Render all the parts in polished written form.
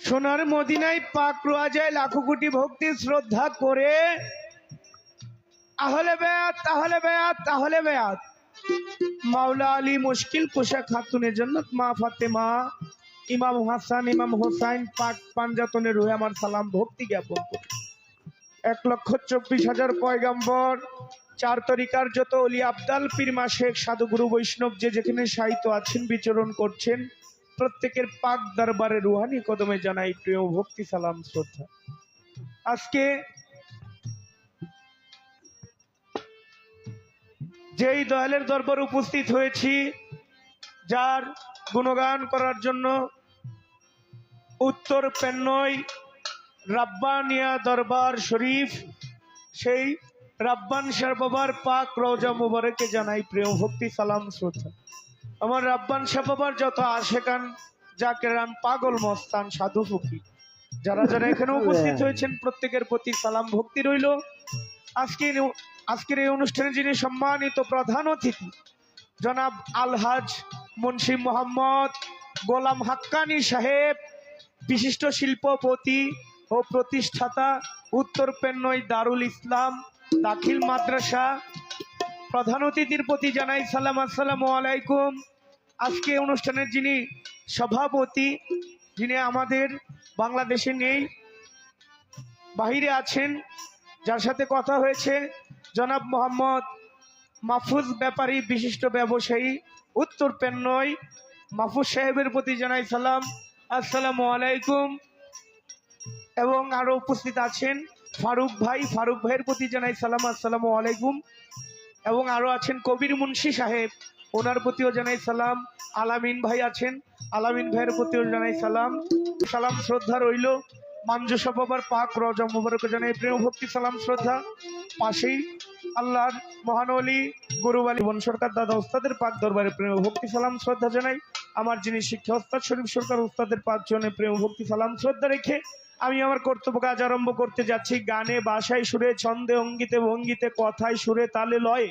সোনার মদিনায় পাক রোয়া যায় লাখো কোটি ভক্তি শ্রদ্ধা করে। আহলে বেয়াত তাহলে বেয়াত তাহলে বেয়াত মাওলা আলী মুশকিল কুশা খাতুনের জান্নাত মা ফাতেমা ইমাম হাসান ইমাম হোসাইন পাক পাঞ্জাতনের রুহে আমার সালাম ভক্তি জ্ঞাপন করি। 1,24,000 পয়গম্বর, 4 তরিকার যত অলি আবদাল পীর মাশেখ সাধু গুরু বৈষ্ণব যে যেখানে সাহিত্য আছেন বিচরণ করছেন প্রত্যেকের পাক দরবারে রুহানি কদমে জানাই প্রিয় ভক্তি সালাম শ্রদ্ধা। আজকে যেই দয়ালের দরবার উপস্থিত হয়েছি, যার গুণগান করার জন্য উত্তর পেন্নই রাব্বানিয়া দরবার শরীফ, সেই রাব্বান শাহ বাবার পাক রওজা মুবারকে জানাই প্রিয় ভক্তি সালাম শ্রদ্ধা। আমার রাব্বান শাহ বাবার যত আশেকান জাকেরান পাগল মস্তান সাধু ফকির যারা যারা এখানে উপস্থিত হয়েছেন প্রত্যেকের প্রতি সালাম ভক্তি রইল। আজকের এই অনুষ্ঠানে যিনি সম্মানিত প্রধান অতিথি জনাব আলহাজ মুন্সি মোহাম্মদ গোলাম হাক্কানি সাহেব, বিশিষ্ট শিল্পপতি ও প্রতিষ্ঠাতা উত্তর পেন্নই দারুল ইসলাম দাখিল মাদ্রাসা, প্রধান অতিথির প্রতি জানাই সালাম, আসসালামু আলাইকুম। আজকে অনুষ্ঠানের যিনি সভাপতি, যিনি আমাদের বাংলাদেশে নেই, বাহিরে আছেন, যার সাথে কথা হয়েছে জনাব মোহাম্মদ মাহফুজ ব্যাপারী, বিশিষ্ট ব্যবসায়ী উত্তর পেন্নই, মাহফুজ সাহেবের প্রতি জানাই সালাম, আসসালামু আলাইকুম। এবং আরো উপস্থিত আছেন ফারুক ভাই, ফারুক ভাইয়ের প্রতি জানাই সালাম, আসসালামু আলাইকুম। এবং আরো আছেন কবির মুন্সি সাহেব, ওনার প্রতিও জানাই সালাম। আলামিন ভাই আছেন, আলামিন ভাইয়ের প্রতিও জানাই সালাম, সালাম শ্রদ্ধা রইল। মানজুসা বাবার পাক রওজা মুবারক জানাই প্রেম ভক্তি সালাম শ্রদ্ধা। পাশেই আল্লাহর মহানওয়ালি গুরুবালী বন সরকার দাদা উস্তাদের পাক দরবারে প্রেম ভক্তি সালাম শ্রদ্ধা জানাই। আমার যিনি শিক্ষা ওস্তাদ শরীফ সরকার উস্তাদের পাক জনে প্রেম ভক্তি সালাম শ্রদ্ধা রেখে আমি আমার কর্তব্য কাজ আরম্ভ করতে যাচ্ছি। গানে বাসায় সুরে ছন্দে অঙ্গিতে ভঙ্গিতে কথায় সুরে তালে লয়ে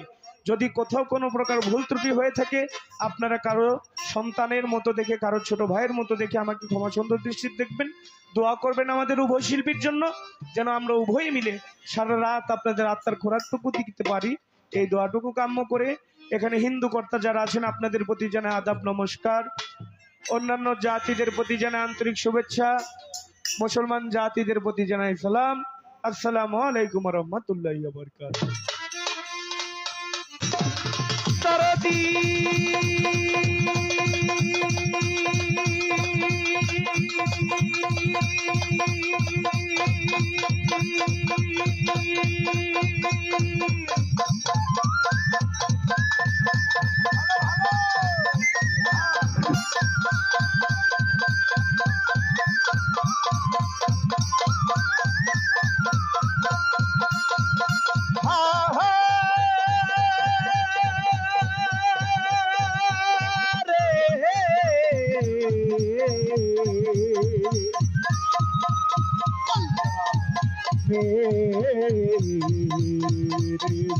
যদি কোথাও কোনো প্রকার ভুল ত্রুটি হয়ে থাকে আপনারা কারো সন্তানের মতো দেখে, কারো ছোট ভাইয়ের মতো দেখে আমাকে ক্ষমা সুন্দর দৃষ্টিতে দেখবেন। দোয়া করবেন আমাদের উভয় শিল্পীর জন্য, যেন আমরা উভয়ে মিলে সারা রাত আপনাদের আত্মার খোরাকটুকু দিতে পারি। এই দোয়াটুকু কাম্য করে এখানে হিন্দু কর্তা যারা আছেন আপনাদের প্রতি জানাই আদাব নমস্কার, অন্যান্য জাতিদের প্রতি জানাই আন্তরিক শুভেচ্ছা, মুসলমান জাতিদের প্রতি জানাই সালাম, আসসালামু আলাইকুম ওয়া রাহমাতুল্লাহি ওয়া বারাকাতুহু। তারাদি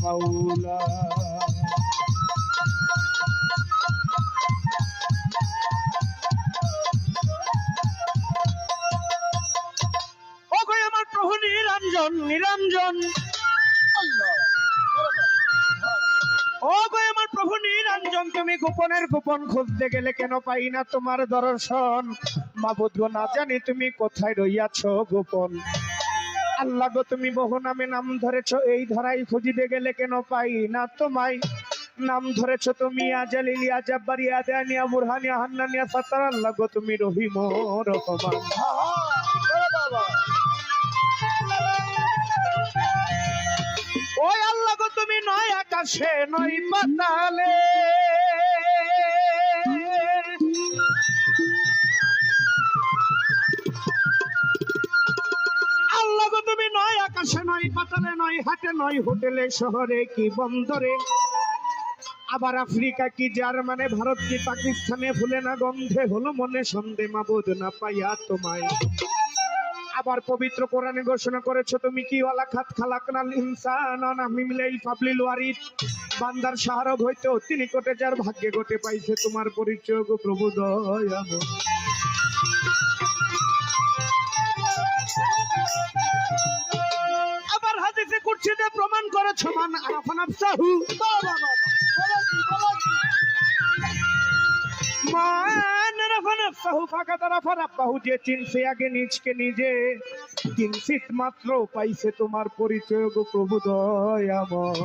মাওলা ও গো আমার প্রভু নিরঞ্জন নিরঞ্জন, ও গো আমার প্রভু নিরঞ্জন, তুমি গোপনের গোপন খুঁজতে গেলে কেন পাই না তোমার দর্শন। মাবুদ গো না জানি তুমি কোথায় রইয়াছ গোপন। আল্লাহ গো তুমি বহু নামে নাম ধরেছ, এই ধরাই খুঁজিতে গেলে কেন পাই না তোমায়। নাম ধরেছ তুমি আজালিলিয়া জাব্বারিয়া দানিয়া বুরহানিয়া হান্নানিয়া সাত্তার। আল্লাহ গো তুমি রহিম রহমান। ওই আল্লাহ গো তুমি নয় আকাশে নয় পাতালে, আল্লাহ গো তুমি নয় আকাশে নয় পাতালে, নয় হাটে নয় হোটেলে শহরে কি বন্দরে, আবার আফ্রিকা কি জার্মানে ভারত কি পাকিস্তানে, ভুলে না গন্ধে হলো মনে সন্ধে মাবুদ না পাইয়া তোমায়। আবার পবিত্র কোরআনে ঘোষণা করেছো তুমি কি ওয়ালা খাত খালাকনাল ইনসানা না মিমলাইল ফাবলিল ওয়ারিদ। বান্দার শাহরগ হইতে অতি নিকটে যার ভাগ্যে ঘটে পাইছে তোমার পরিচয় গো প্রভু দয়াময়। ফাঁকা ফারাপ্পাহু যে চিনছে আগে নিজকে নিজে, কিঞ্চিত মাত্র পাইছে তোমার পরিচয় গো প্রভু দয়াময়।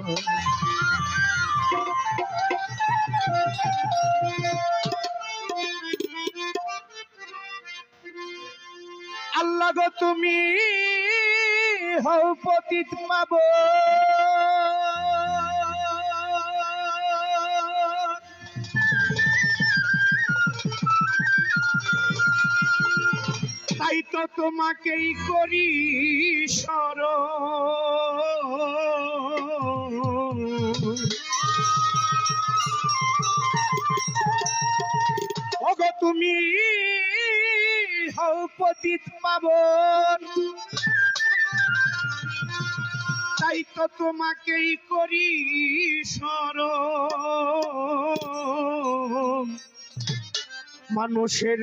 আল্লাহ গো তুমি হও পতিত পাবো, তাই তো তোমাকেই করি শরণ। ওগো তুমি হও পতিত পাবন, তাই তো তোমাকেই করি শরণ। মানুষের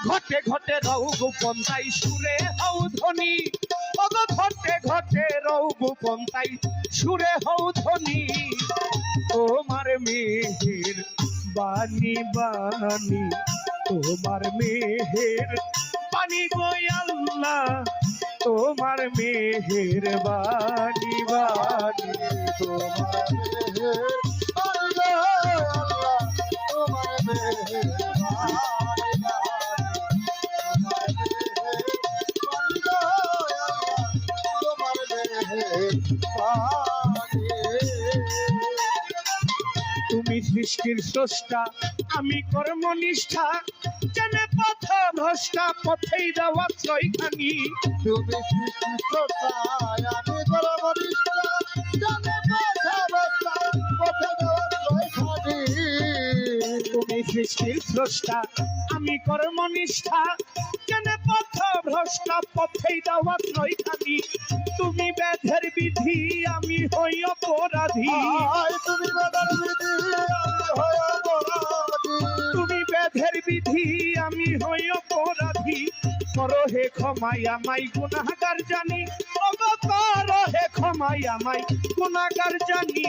ঘটে ঘটে রও গোপন তাই সুরে হও ধনী, ওগো ঘটে ঘটে রও গোপন তাই সুরে হও ধনী। তোমার মেহের বাণী বাণী, তোমার মেহের বাণী গো আল্লাহ, তোমার মেহের বাণী বাণী, তোমার মেহের বাণী আল্লাহ, তোমার মেহের তুমি সৃষ্টির স্রষ্টা আমি কর্মনিষ্ঠা, জেনে পথ ভ্রষ্টা পথেই দাও আশ্রয়খানি। তুমি সৃষ্টির স্রষ্টা আমি কর্মনিষ্ঠা, জেনে পথ ভ্রষ্টা পথে দাও আশ্রয়খানি। তুমি সৃষ্টির স্রষ্টা আমি কর্মনিষ্ঠা, জেনে পথ ভ্রষ্টা পথেই দাও আশ্রয়খানি। তুমি বেদের বিধি আমি হই অপরাধী, তুমি বেদের বিধি আমি হই অপরাধী, তুমি বেদের বিধি আমি হই অপরাধী। করো হে ক্ষমাই আমায় গুনাহগার জানি, ওগো করো হে ক্ষমাই আমায় গুনাহগার জানি।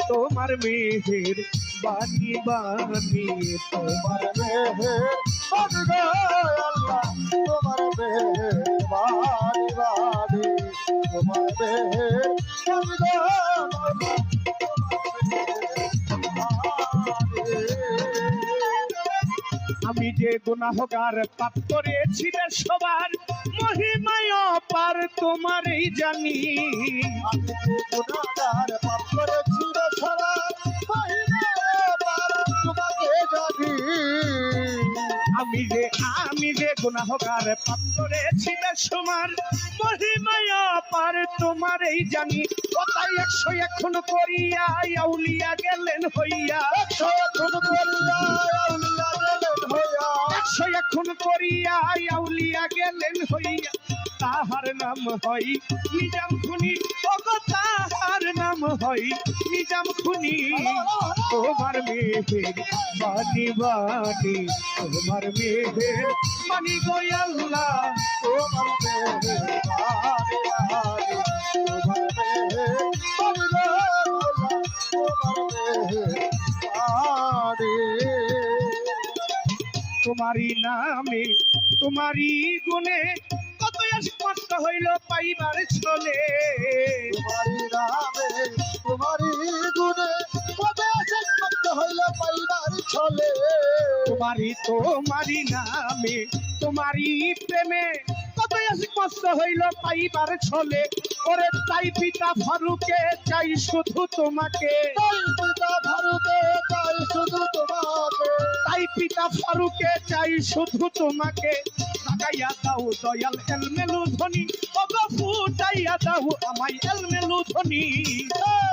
তোমার মেহের বাণী বাণী, তোমার মেহের বাণী গো আল্লাহ, তোমার মেহের বাণী বাণী, তোমার মেহের বাণী গো আল্লাহ, আমি যে গুনাহগার পাপ করেছি সবার, মহিমায় অপার তোমারই জানি। আমি যে গুনাহগার পাপ করেছি সবার, মহিমায় অপার তোমাকে জানি। আমি যে গুনাহগার পাপ করেছি সবার, মহিমায় অপার তোমারই জানি। তাই 101 খুন করিয়া আউলিয়া গেলেন হইয়া, 101 খুন করিয়া আউলিয়া গেলেন হইয়া, 101 খুন করিয়া আউলিয়া গেলেন হইয়া। তাহার নাম হয় নিজাম খুনি, ওগো তাহার নাম হয় নিজাম খুনি। তোমার মেহের বাণী বাণী, তোমার মেহের বাণী গো আল্লাহ, তোমার মেহের বাণী বাণী, তোমার মেহের বাণী গো আল্লাহ, তোমার মেহের বাণী। তোমারই নামে তোমারই গুণে কত কষ্ট হইল পাইবার ছলে, তোমারই নামে তোমারই গুণে কত কষ্ট হইল পাইবার ছলে। তোমারই নামে তোমারই প্রেমে কত কষ্ট হইল পাইবার ছলে। ওরে তাই পিতা ফারুকে চাই শুধু তোমাকে, তাই পিতা ফারুকে চাই শুধু তোমাকে, তাই পিতা ফারুকে চাই শুধু তোমাকে। লাগাইয়া দাও দয়াল এলমেলু ধ্বনি, ওগো ফুটাইয়া দাও আমায় এলমেলু ধ্বনি।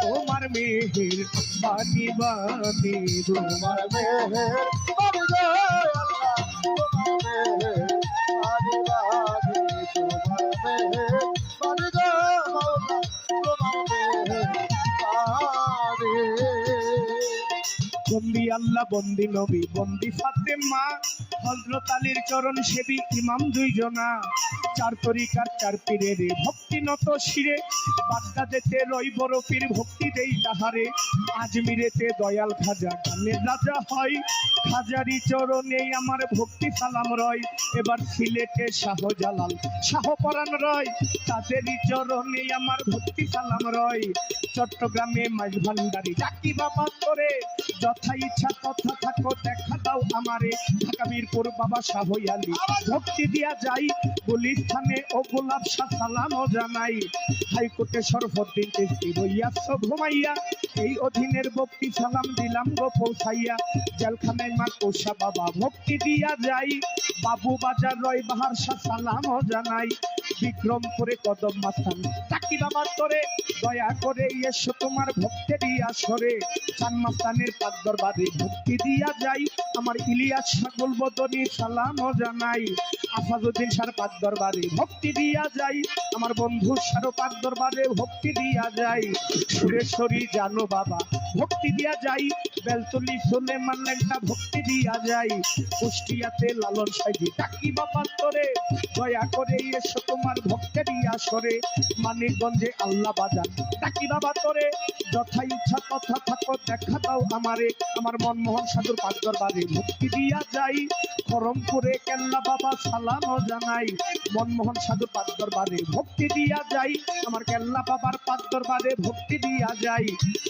তোমার মেহের বাণী বাণী, তোমার মেহের বাণী গো আল্লাহ, তোমার মেহের বাণী বাণী, তোমার মেহের বাণী গো আল্লাহ, তোমার মেহের বাণী। বন্দি আল্লাহ বন্দি নবী বন্দি ফাতেমা, হযরত আলীর চরণ সেবী ইমাম দুইজনা, চার তরিকার চার পীরের ভক্তি নত শিরে, বাগদাদেতে রই বড় পীর ভক্তি দেই তাহারে, আজমিরেতে দয়াল খাজা গানের রাজা হয়, খাজারি চরণে আমার ভক্তি সালাম রয়। এবার সিলেটে শাহজালাল শাহপরাণ রয়, তাদেরই চরণে আমার ভক্তি সালাম রয়। চট্টগ্রামে মাঝ ভান্ডারি ডাকি বাবা করে, যথা ইচ্ছা তথা থাকো দেখা দাও আমারে। ঢাকা মিরপুর বাবা শাহ আলী ভক্তি দিয়া যাই, গুলিস্থানে ও গোলাপ শাহ সালামও জানাই। হাইকোর্টে শরফুদ্দিন চিশতি রইয়াছ ঘুমাইয়া, এই অধীনের ভক্তি সালাম দিলাম গো পৌঁছাইয়া। জেলখানায় মা কোষা বাবা ভক্তি দিয়া যাই, বাবু বাজার রয় বাহার শাহ সালামও জানাই। বিক্রমপুরে কদম মাস্তান ডাকি বাবা করে, দয়া করে এসো তোমার ভক্তেরই আসরে। চান মাস্তানের পাক দরবারে ভক্তি দিয়া যাই, আমার ইলিয়াস সাগল বদনি সালামও জানাই। আফাজউদ্দিন সার পাক দরবারে ভক্তি দিয়া যাই, আমার বন্ধু সার পাক দরবারে ভক্তি দিয়া যাই। সুরেশ্বরী জানো বাবা ভক্তি দিয়া যাই, বেলতলি সুলেমান লেঙ্গা ভক্তি দিয়া যাই। কুষ্টিয়াতে লালন সাইদি ডাকি বাবা তোরে, দয়া করে এসো তোমার ভক্তেরই আসরে। মানিকগঞ্জে আল্লাহ বাজার ডাকি বাবা তোরে, যথা ইচ্ছা তথা থাকো দেখা দাও আমারে। আমার মনমোহন সাধুর পাক দরবারে ভক্তি দিয়া যাই, খরমপুরে কেল্লা বাবা সালামও জানাই। মনমোহন সাধুর পাক দরবারে ভক্তি দিয়া যাই, আমার কেল্লা বাবার পাক দরবারে ভক্তি দিয়া যাই।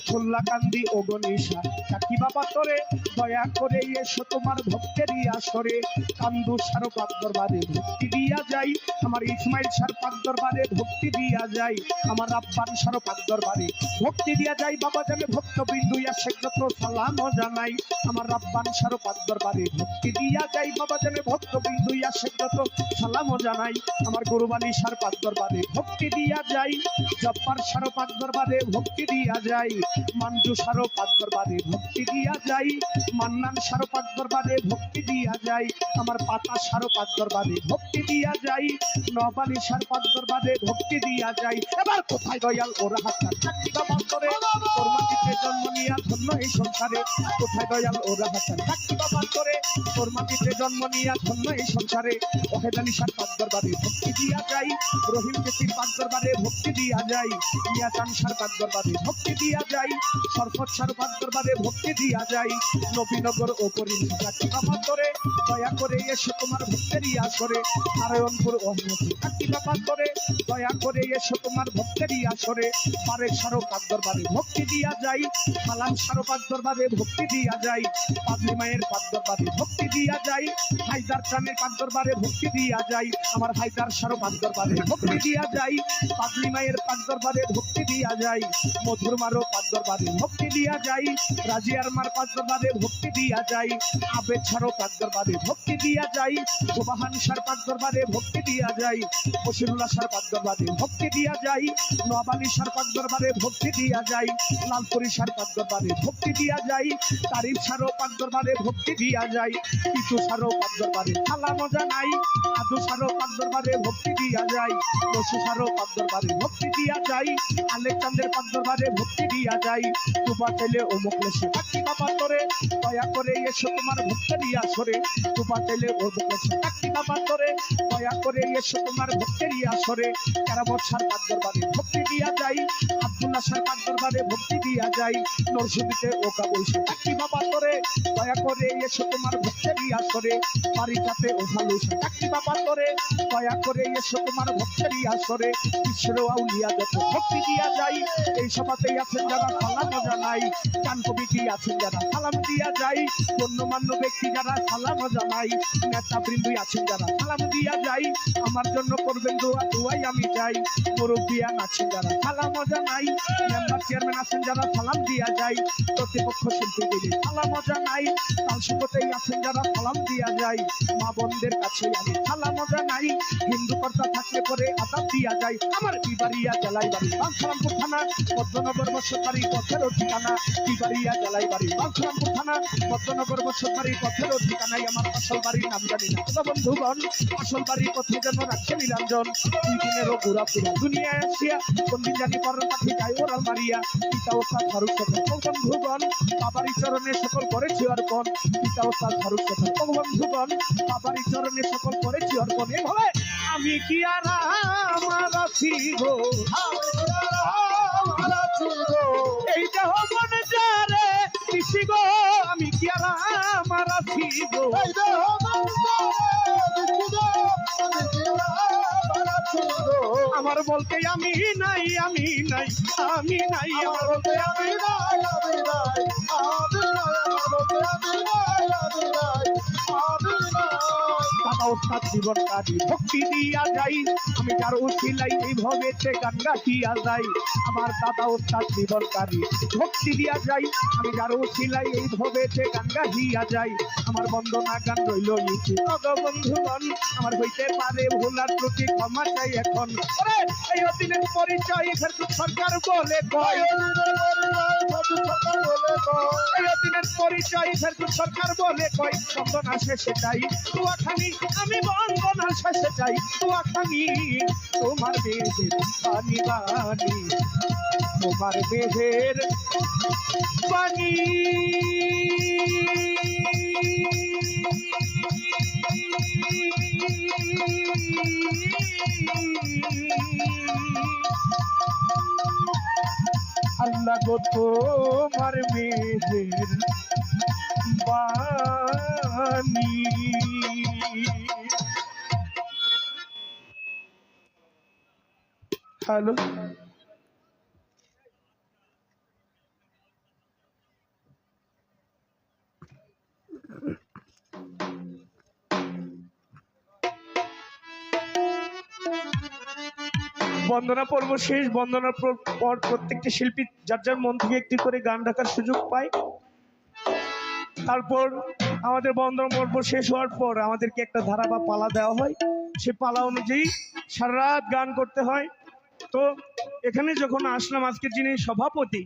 খুল্লাকান্দি ও গণেশা ডাকি বাবা তোরে, দয়া করে এসো তোমার ভক্তেরই আসরে। কান্দু সার পাক দরবারে ভক্তি দিয়া যাই, আমার ইসমাইল সার পাক দরবারে ভক্তি দিয়া যাই। আমার রাব্বান সার পাক দরবারে ভক্তি দিয়া যাই, বাবা জানে ভক্তবৃন্দু আসে যত সালামও জানাই। আমার রাব্বান সার পাক দরবারে ভক্তি দিয়া যাই, বাবা জানে ভক্তবৃন্দু আসে যত সালামও জানাই। আমার গুরুবানী সার পাক দরবারে ভক্তি দিয়া যাই, জব্বার সার পাক দরবারে ভক্তি দিয়া যাই। মানজু সার পাক দরবারে ভক্তি দিয়া যাই, মান্নান সার পাক দরবারে ভক্তি দিয়া যাই। আমার পাতা সার পাক দরবারে ভক্তি দিয়া যাই, নবানী সার পাক দরবারে ভক্তি দিয়া যাই। এবার কোথায় দয়াল ওরা হাসান ডাকি বাবা তোরে, তোর মাটিতে জন্ম নিয়া ধন্য এই সংসারে। কোথায় দয়াল ওরা হাসান ডাকি বাবা তোরে, তোর মাটিতে জন্ম নিয়া ধন্য এই সংসারে। ওহেদ আলী সার পাক দরবারে ভক্তি দিয়া যাই, রহিম জেসির পাক দরবারে ভক্তি দিয়া যাই। মিয়াচান সার পাক দরবারে ভক্তি দিয়া যাই, সরফত সার পাক দরবারে ভক্তি দিয়া যাই। নবীনগর ও করিম ডাকি বাবা তোরে, দয়া করে এসো তোমার ভক্তেরই আসরে। নারায়ণপুর ও ডাকি বাবা তোরে, দয়া করে এসো তোমার ভক্তেরই আসরে। পারেক সার পাক দরবারে ভক্তি দিয়া যাই, সালাম সার পাক দরবারে ভক্তি দিয়া যাই। পাগলি মায়ের পাক দরবারে ভক্তি দিয়া যাই, হায়দার চানের পাক দরবারে ভক্তি দিয়া যাই। আমার হায়দার সার পাক দরবারে ভক্তি দিয়া যাই, পাগলি মায়ের পাক দরবারে ভক্তি দিয়া যাই। মধুর মারো পাক দরবারে ভক্তি দিয়া যাই, রাজিয়ার মার পাক দরবারে ভক্তি দিয়া যাই। আবেদ সারো পাক দরবারে ভক্তি দিয়া যাই, সুবাহান সার পাক দরবারে ভক্তি দিয়া যাই। বশিরুল্লাহ সার পাক দরবারে ভক্তি দিয়া যাই, নবানী সার পাক দরবারে ভক্তি দিয়া যাই। লালপুরি সার পাক দরবারে ভক্তি দিয়া যাই, তারিফ সারো পাক দরবারে ভক্তি দিয়া যাই। পিতু সারো পাক দরবারে সালামও জানাই, আদু সারো পাক দরবারে ভক্তি দিয়া যাই। বসু সারো পাক দরবারে ভক্তি দিয়া যাই, আলেকজান্ডার পাক দরবারে ভক্তি দিয়া যাই। তুবা তেলে ও মুখলেশে ডাকি বাবা তোরে, দয়া করে এসো তোমার ভক্তেরই আসরে। তুবা তেলে ও মুখলেশে ডাকি বাবা তোরে, দয়া করে এসো তোমার ভক্তেরই আসরে। কেরামত সার পাক দরবারে ভক্তি দিয়া যাই, আব্দুল্লাহ সার পাক দরবারে ভক্তি দিয়া যাই। নরসিংদীতে ও কাবুল সার ডাকি বাবা তোরে, দয়া করে এসো তোমার ভক্তেরই আসরে। বারিকাতে ও ভালো সার ডাকি বাবা তোরে, দয়া করে এসো তোমার ভক্তেরই আসরে। বিশ্বের আউলিয়া যত ভক্তি দিয়া যাই, এই সভাতেই আছেন যারা সালামও জানাই। গান কমিটি আছেন যারা সালাম দিয়া যাই, গণ্যমান্য ব্যক্তি যারা সালামও জানাই। নেতা বৃন্দই আছেন যারা সালাম দিয়া যাই, আমার জন্য করবেন দোয়া, দোয়াই আমি চাই। মুরব্বিয়ান আছেন যারা সালামও জানাই, মেম্বার চেয়ারম্যান আছেন যারা সালাম দিয়া যাই। প্রতিপক্ষ শিল্পী দিদি সালামও জানাই, তালসুকতেই আছেন যারা সালাম দিয়া যাই। মা বোনদের কাছে আমি সালামও জানাই, হিন্দু কর্তা থাকলে পরে আদাব দিয়া যাই। আমার বিবাড়িয়া জেলাই বাড়ি বাঞ্ছারামপুর থানা, পদ্মনগর বসতবাড়ি পথের ঠিকানা। বিবাড়িয়া জেলাই বাড়ি বাঞ্ছারামপুর থানা, পদ্মনগর বসতবাড়ি পথের ঠিকানায়। আমার আসল বাড়ির নাম জানি না, বন্ধুগণ আসল বাড়ি কোথায় যেন রাখছে নীলাঞ্জন। 2 দিনেরও ঘোরা ফিরা দুনিয়ায় আসিয়া কোনদিন জানি পরের পাখি গায়ে ওরাল মারিয়া। পিতা ওস্তাদ ফারুক সরকার বন্ধুগণ বাবারই চরণে সকল করেছি অর্পণ। পিতা ওস্তাদ ফারুক সরকার বন্ধুগণ বাবারই চরণে সকল করেছি অর্পণ। এভাবে আমি কি আর আমার আছি গো, এই দেহ মন যারে দিছি গো, আমি কি আর আমার আছি গো, আমার বলতে আমি নাই, আমি নাই, আমি নাই, আমার বলতে আমি নাই, আমি নাই, আমি নাই, আমার বলতে আমি নাই, আমি নাই, আমি নাই। দাদা ওস্তাদ জীবন কাটি ভক্তি দিয়া যাই, আমি যার উঠিলাই এই ভবেতে গান গাহিয়া যাই। আমার দাদা ওস্তাদ জীবন কাটি ভক্তি দিয়া যাই, আমি যার উঠিলাই এই ভবেতে গান গাহিয়া যাই। আমার বন্দনা গান রইল ইতি বন্ধুগণ, আমার হইতে পারে ভুলার ত্রুটি ক্ষমা চাই এখন। এই অধীনের পরিচয় ফেরদৌস সরকার বলে কয়, এই অধীনের পরিচয় ফেরদৌস সরকার বলে কয়। বন্দনা শেষে চাই তুয়াখানি, আমি বন্দনা শেষে চাই তুয়াখানি। তোমার মেহের বাণী বাণী, তোমার মেহের বাণী। আল্লাহ গো তোমার মেহের বাণী। হ্যালো, বন্দনা পর্ব শেষ। বন্দনার পর প্রত্যেকটি শিল্পী যার যার মন থেকে একটি করে গান রাখার সুযোগ পায়। তারপর আমাদের বন্দনা পর্ব শেষ হওয়ার পর আমাদেরকে একটা ধারা বা পালা দেওয়া হয়, সে পালা অনুযায়ী সারা রাত গান করতে হয়। তো এখানে যখন আসলাম, আজকে যিনি সভাপতি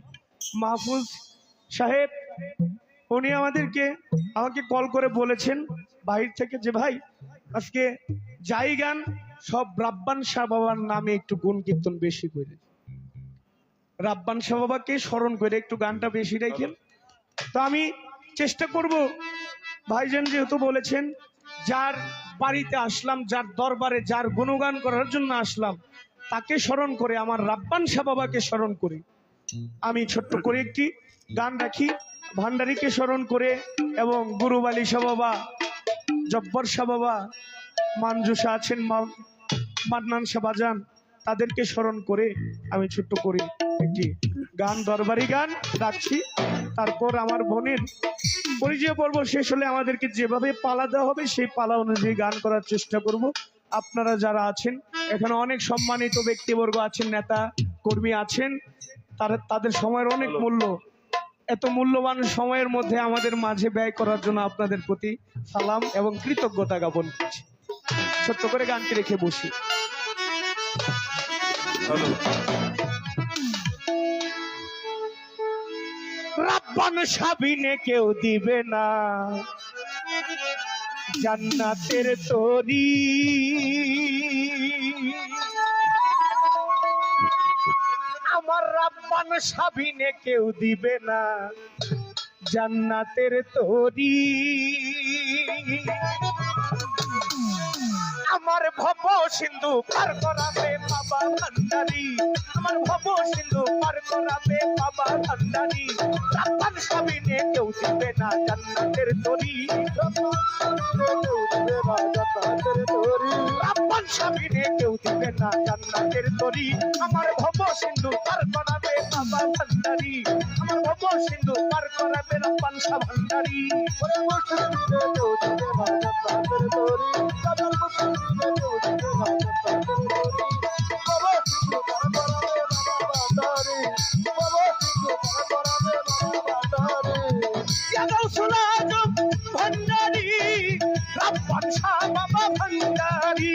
মাহফুজ সাহেব, উনি আমাকে কল করে বলেছেন বাহির থেকে যে ভাই আজকে যাই গান সব রাব্বান শাহ বাবার নামে একটু গুণ কীর্তন বেশি করে, রাব্বান শাহ বাবাকে স্মরণ করে একটু গানটা বেশি রাখেন। তো আমি চেষ্টা করব, ভাইজান যেহেতু বলেছেন, যার বাড়িতে আসলাম, যার দরবারে যার গুণগান করার জন্য আসলাম, তাকে স্মরণ করে, আমার রাব্বান শাহ বাবাকে স্মরণ করে আমি ছোট্ট করে একটি গান রাখি। ভান্ডারীকে স্মরণ করে এবং গুরু আলী শাহ বাবা, জব্বর শাহ বাবা, মানজুসা আছেন, মান্নান শাহ বাজান, তাদেরকে স্মরণ করে আমি ছোট্ট করে একটি গান, দরবারি গান রাখছি। তারপর আমার বোনের পরিচয় পর্ব শেষ হলে আমাদেরকে যেভাবে পালা দেওয়া হবে সেই পালা অনুযায়ী গান করার চেষ্টা করব। আপনারা যারা আছেন এখানে অনেক সম্মানিত ব্যক্তিবর্গ আছেন, নেতা কর্মী আছেন, তাদের সময়ের অনেক মূল্য, এত মূল্যবান সময়ের মধ্যে আমাদের মাঝে ব্যয় করার জন্য আপনাদের প্রতি সালাম এবং কৃতজ্ঞতা জ্ঞাপন করছি। ছোট্ট করে গানকে রেখে বসি। রাব্বান সাবিনে কেউ দিবে না জান্নাতের তরি, আমার রাব্বান সাবিনে কেউ দিবে না জান্নাতের তরি। আমার ভব সিন্ধু পার করাবে বাবা ভান্ডারী, আমার ভব সিন্ধু পার করাবে বাবা ভান্ডারী। রাব্বান সাবিনে কেউ দিবে না জান্নাতের তরি, রাব্বান সাবিনে কেউ দিবে না জান্নাতের তরি। আমার ভব সিন্ধু পার করাবে বাবা ভান্ডারী, আমার ভব সিন্ধু পার করাবে রাব্বান শাহ ভান্ডারী। ভান্ডারী রাব্বান শাহ বাবা ভান্ডারী,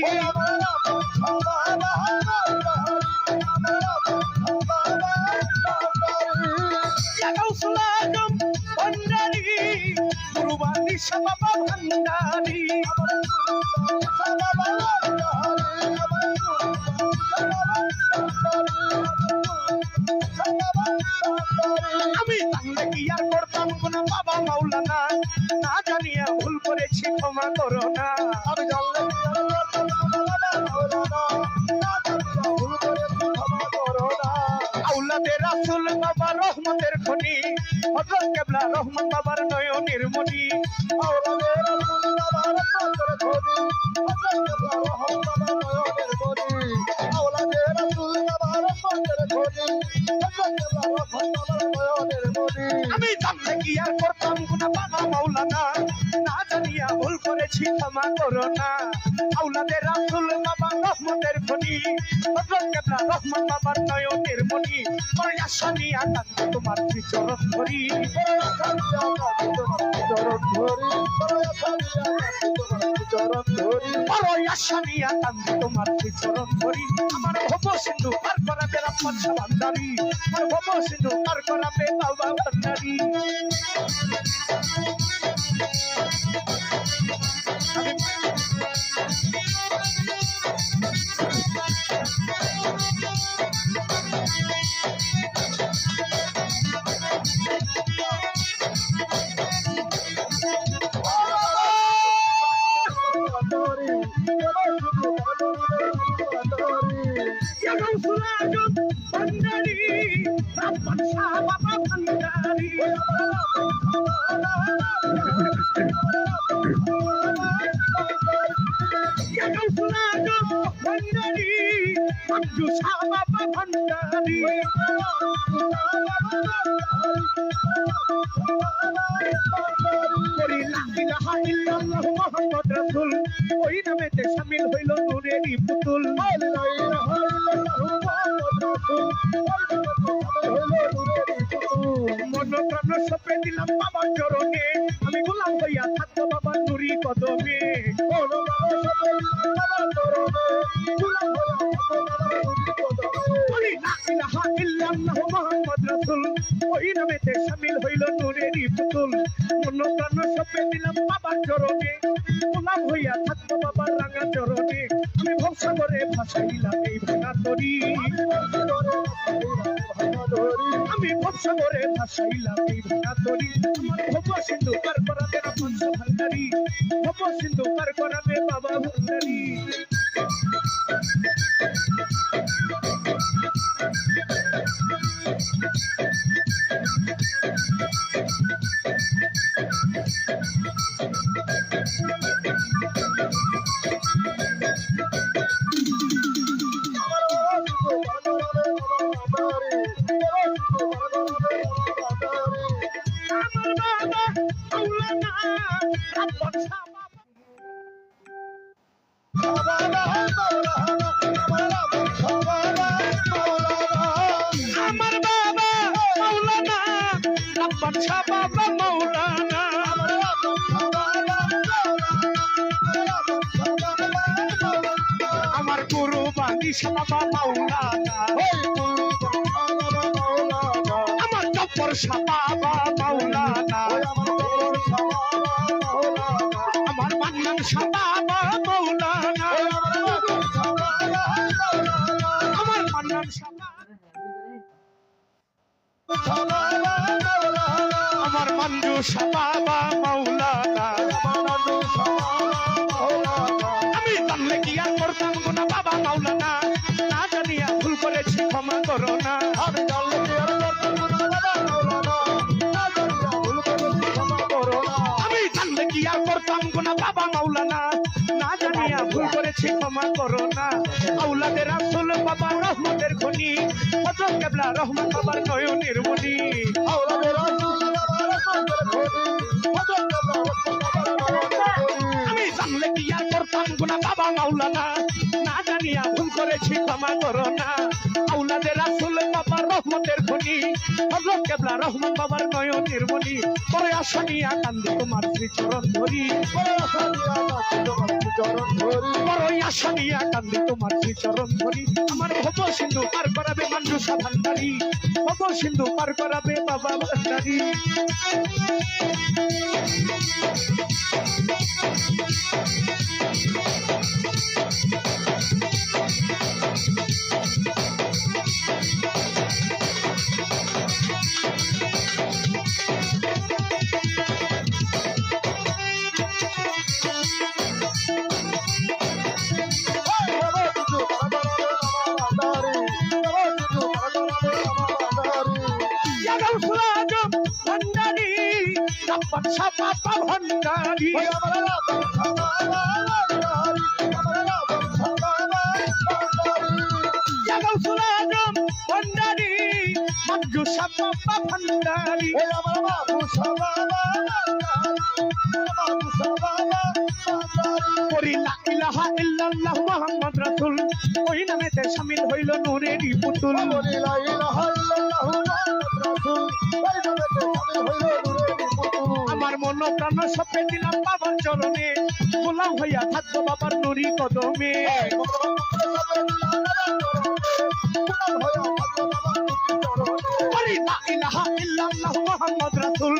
ভান্ডারী গুরু আলী শাহ বাবা ভান্ডারী, রাসূল বাবা রহমতের খনি হযরত কেবলা রহমান বাবার নয়নের মনি আওলাদে রাসূল বাবা রহমতের খনি হযরত কেবলা রহমান বাবার নয়নের মনি আওলাদে রাসূল বাবা রহমতের খনি হযরত কেবলা রহমান বাবার নয়নের মনি আমি জানলে কি আর করতাম গুনাহ বাবা মাওলানা না জানিয়া ভুল করেছি ক্ষমা করো না আওলাদে রাসূল বাবা রহমতের খনি হযরত কেবলা রহমান বাবার নয়নের মনি ওই আশা নিয়া কান্দে তোমার চরণ ধরি ওই আশা নিয়া কান্দে তোমার চরণ ধরি আমার ভব সিন্ধু পার করাবে রাপ্পান ভান্ডারি আমার ভব সিন্ধু পার করাবে বাবা ভান্ডারি ওই নামেতে সামিল হইল নূরেরই পুতুল মন প্রাণ সপে দিলাম বাবার চরণে আমি গোলাম হইয়া থাকবো বাবার নুরি কদমে মোহাম্মদ রাসূল ওই নামেতে সামিল হইল নূরেরই পুতুল মন প্রাণ সপে দিলাম বাবার চরণে গোলাম হইয়া থাকবো বাবার রাঙা চরণে আমি ভবসাগরে ভাসাইলাম এই ভাঙা তরি আমি ভবসাগরে ভাসাইলাম এই ভাঙা তরি আমার ভব সিন্ধু পার করাবে রাপন ভান্ডারি ভব সিন্ধু পার করাবে বাবা ভান্ডারি আমার গুরু বান্দি বাবা মাওলানা আমার জব্বর বাবা মাওলানা আমার মান্নান বাবা মাওলানা আমার মান্নান আমার মঞ্জু বাবা মাওলানা আমি জানলে কি আর করতাম গুনাহ বাবা মাওলানা না জানিয়া ভুল করেছি ক্ষমা করো না আমি জানলে কি আর করতাম গুনাহ বাবা মাওলানা না জানিয়া ভুল করেছি ক্ষমা করো না আমি জানলে কি আর করতাম গুনাহ বাবা মাওলানা না জানিয়া ভুল করেছি ক্ষমা করো না আওলাদে রাসূল বাবা রহমতের খনি হযরত কেবলা রহমান বাবার নয়নের মনি আওলাদে রাসূল বাবা রহমতের খনি হযরত কেবলা রহমান বাবার নয়নের মনি আমি জানলে কি আর করতাম গুনাহ বাবা মাওলানা না জানিয়া ভুল করেছি ক্ষমা করো না আওলাদে রাসূল বাবার রহমতের খনি হযরত কেবলা রহমান বাবার নয়নের মনি বড় আশা নিয়া কান্দে তোমার শ্রীচরণ ধরি বড় আশা নিয়া কান্দে তোমার শ্রীচরণ ধরি আমার ভব সিন্ধু পার করাবে মানজুসা ভান্ডারি ভব সিন্ধু পার করাবে বাবা ভান্ডারি রাব্বান শাহ বাবা ভান্ডারি ওই আমার রাবণ সবাবারি আমার রাবণ সবাবারি জাগাউসুল আজম ভান্ডারি মঞ্জু শাহ বাবা ভান্ডারি ওই আমার বাবু সবাবারি বাবু সবাবারি করি লা ইলাহা ইল্লাল্লাহ মুহাম্মদ রাসূল ওই নামেতে শামিল হইল নূরেরই পুতুল বলি লা ইলাহা ইল্লাল্লাহু মুহাম্মাদুর রাসূল ওই নামেতে শামিল হইল নূরের পুতুল আমার মন প্রাণ সপে দিলাম বাবার চরণে গোলাম হইয়া থাকবো বাবার নুরি কদমে করি লা ইলাহা ইল্লাল্লাহ মুহাম্মদ রাসূল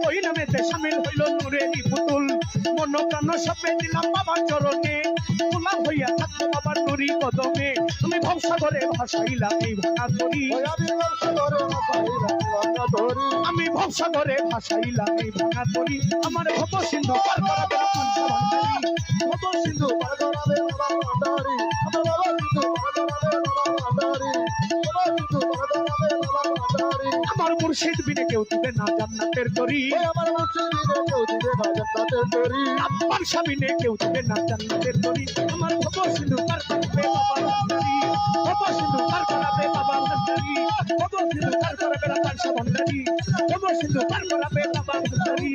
ওই নামেতে শামিল হইল নূরেরই পুতুল মন প্রাণ সপে দিলাম বাবার চরণে গোলাম হইয়া থাকবো বাবার নুরি কদমে তুমি ভবসাগরে ভাসাইলাম এই ভাঙা তরি আমি ভবসাগরে ভাসাইলাম এই ভাঙা তরি আমার ভব সিন্ধু পার করাবে তুলসা ভান্ডারি ভব সিন্ধু পার করাবে বাবা ভান্ডারি আমার বাবা সিন্ধু পার করাবে বাবা ভান্ডারি বাবা সিন্ধু পার করাবে বাবা ভান্ডারি আমার মুর্শিদ বিনে কেউ দিবে না জান্নাতের তরি ওই আমার মুর্শিদ বিনে কেউ দিবে না জান্নাতের তরি আব্বার স্বামীনে কেউ দিবে না জান্নাতের তরি আমার ভব সিন্ধু পার করাবে বাবা ভান্ডারি ভব সিন্ধু পার করাবে বাবা ভান্ডারি ভব সিন্ধু পার করাবে তুলসা ভান্ডারি ভব সিন্ধু পার করাবে বাবা ভান্ডারি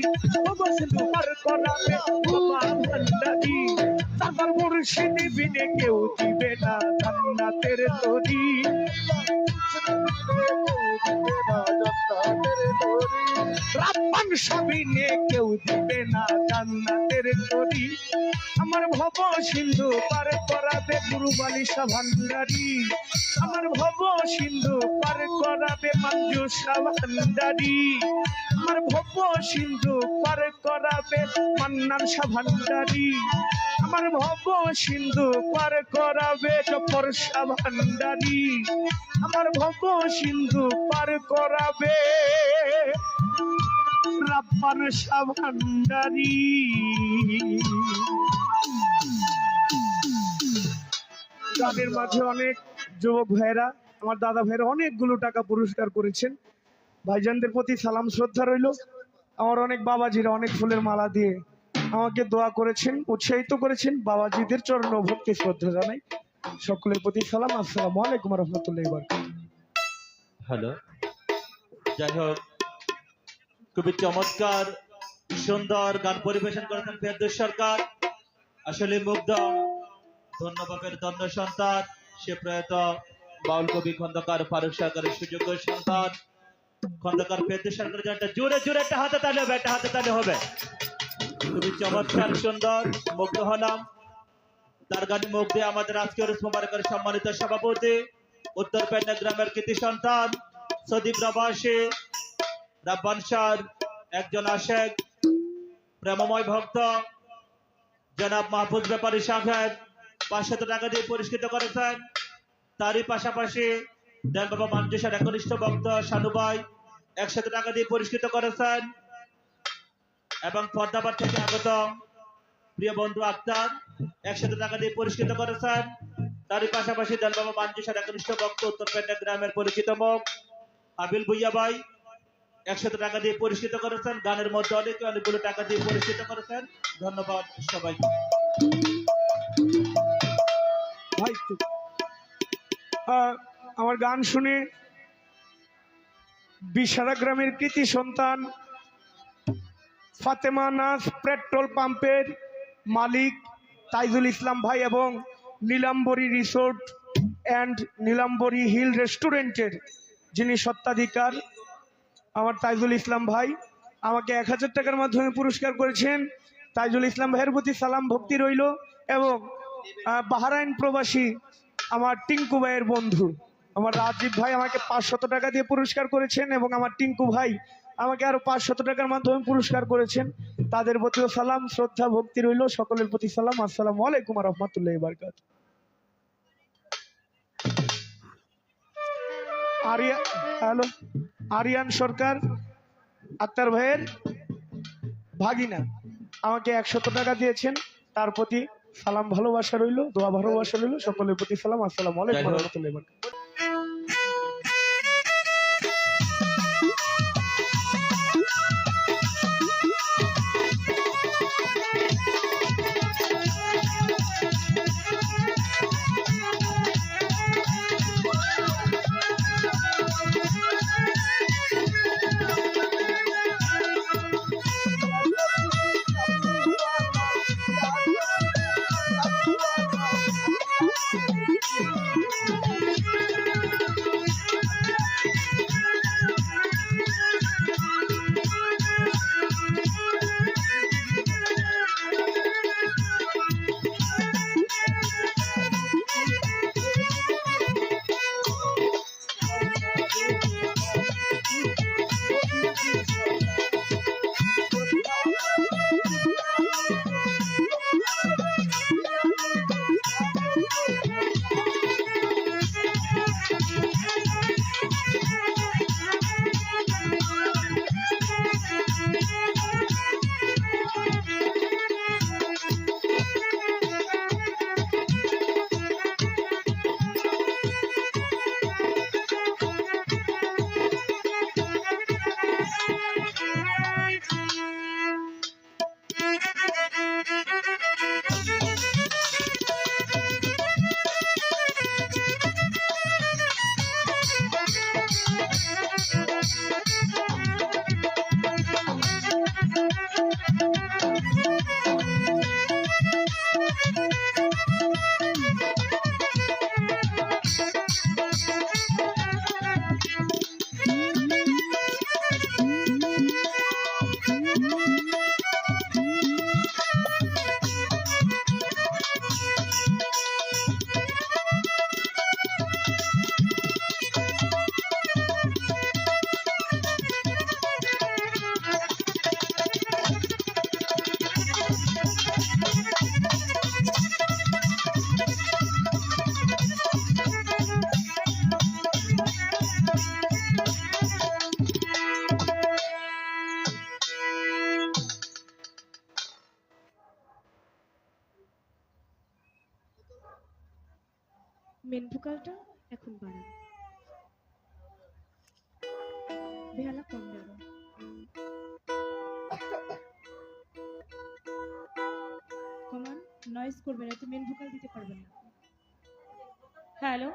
ভব সিন্ধু পার করাবে বাবা ভান্ডারি তারপর মুর্শিদ বিনে কেউ দিবে না জান্নাতের তরি রাব্বান স্বামীনে কেউ দিবে না জান্নাতের তরি আমার ভব সিন্ধু পার করাবে গুরু বালিশা ভান্ডারি আমার ভব সিন্ধু পার করাবে মঞ্জুষা ভান্ডারি আমার ভব সিন্ধু পার করাবে মান্নান শাহ ভান্ডারি আমার ভব সিন্ধু পার করাবে জফর শাহ ভান্ডারি আমার ভব সিন্ধু পার করাবে রাব্বান শাহ ভান্ডারি গানের মাঝে অনেক যুবক ভাইয়েরা আমার দাদা ভাইয়েরা অনেকগুলো টাকা পুরস্কার করেছেন ভাইজানদের প্রতি সালাম শ্রদ্ধা রইল আমার অনেক বাবাজিরা অনেক ফুলের মালা দিয়ে আমাকে দোয়া করেছেন উৎসাহিত করেছেন বাবাজিদের চরণ ভক্তি শ্রদ্ধা জানাই সকলের প্রতি সালাম আসসালামু আলাইকুম রহমতুল্লাহ হ্যালো যাই হোক খুবই চমৎকার সুন্দর গান পরিবেশন করেছেন ফেরদৌস সরকার আসলে মুগ্ধ ধন্যবাদের ধন্য সন্তান সে প্রয়াত বাউল কবি খন্দকার ফারুক সরকারের সুযোগ্য সন্তান খন্দকার ফেরদৌস সরকারের জন্য জোরে জোরে একটা হাতে তালে হবে খুবই চমৎকার সুন্দর মুগ্ধ হলাম তার গানে মুখ দিয়ে আমাদের আজকের মোবারকের সম্মানিত সভাপতি উত্তর পেটনা গ্রামের কৃতি সন্তান সৌদি প্রবাসী রাব্বান শাহর একজন আশেক প্রেমময় ভক্ত জনাব মাহফুজ ব্যাপারী সাহেব 500 টাকা দিয়ে পুরস্কৃত করেছেন তারই পাশাপাশি দেন বাবা মঞ্জুষার একনিষ্ঠ ভক্ত শানু ভাই 100 টাকা দিয়ে পুরস্কৃত করেছেন এবং ফরদাবাদ থেকে আগত প্রিয় বন্ধু আক্তার 100 টাকা দিয়ে পুরস্কৃত করেছেন তারই পাশাপাশি দেন বাবা মঞ্জুষার একনিষ্ঠ ভক্ত উত্তর পেটনা গ্রামের পরিচিত মুখ আবিল ভুইয়া ভাই 100 টাকা দিয়ে পুরস্কৃত করেছেন গানের মধ্যে অনেকগুলো টাকা দিয়ে পুরস্কৃত করেছেন ধন্যবাদ সবাইকে ভাই আমার গান শুনে বিশারা গ্রামের কৃতি সন্তান ফাতেমা নাজ পেট্রোল পাম্পের মালিক তাইজুল ইসলাম ভাই এবং Nilambari resort and Nilambari hill রেস্টুরেন্টের যিনি সত্ত্বাধিকার আমার তাইজুল ইসলাম ভাই আমাকে 1000 টাকার মাধ্যমে পুরস্কার করেছেন তাইজুল ইসলাম ভাইয়ের প্রতি সালাম ভক্তি রইল এবং বাহরাইন প্রবাসী আমার টিঙ্কু ভাইয়ের বন্ধু আমার রাজীব ভাই আমাকে 500 টাকা দিয়ে পুরস্কার করেছেন এবং আমার টিঙ্কু ভাই আমাকে আরো 500 টাকার মাধ্যমে পুরস্কার করেছেন তাদের প্রতিও সালাম শ্রদ্ধা ভক্তি রইল সকলের প্রতি সালাম আসসালামু আলাইকুম রহমতুল্লাহ বারকাত হ্যালো আরিয়ান সরকার আক্তার ভাইয়ের ভাগিনা আমাকে 100 টাকা দিয়েছেন তার প্রতি সালাম ভালোবাসা রইল দোয়া ভালোবাসা রইল সকলের প্রতি সালাম আসসালামু আলাইকুম রহমতুল্লাহ বারকাত মেন ভোকালটা এখন বাড়ান, বেহালা কম বেরো। কমান নয়েজ করবেন, এত মেন ভোকাল দিতে পারবেন না। হ্যালো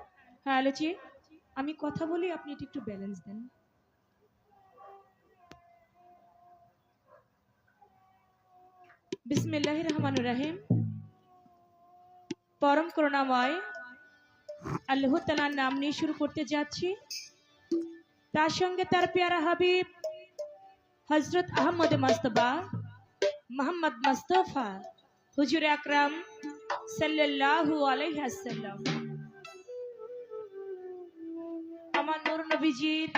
হ্যালো জি, আমি কথা বলি, আপনি এটা একটু ব্যালেন্স দেন। বিসমিল্লাহির রহমানির রহিম। পরম করুণাময় আল্লাহ তাআলার নাম নিয়ে শুরু করতে যাচ্ছি। তার সঙ্গে তার পেয়ারা হাবিব হযরত আহমদ মুস্তাফা মোহাম্মদ মুস্তাফা হুজুর আকরাম সাল্লাল্লাহু আলাইহি ওয়াসাল্লাম, আমার নূর নবীজির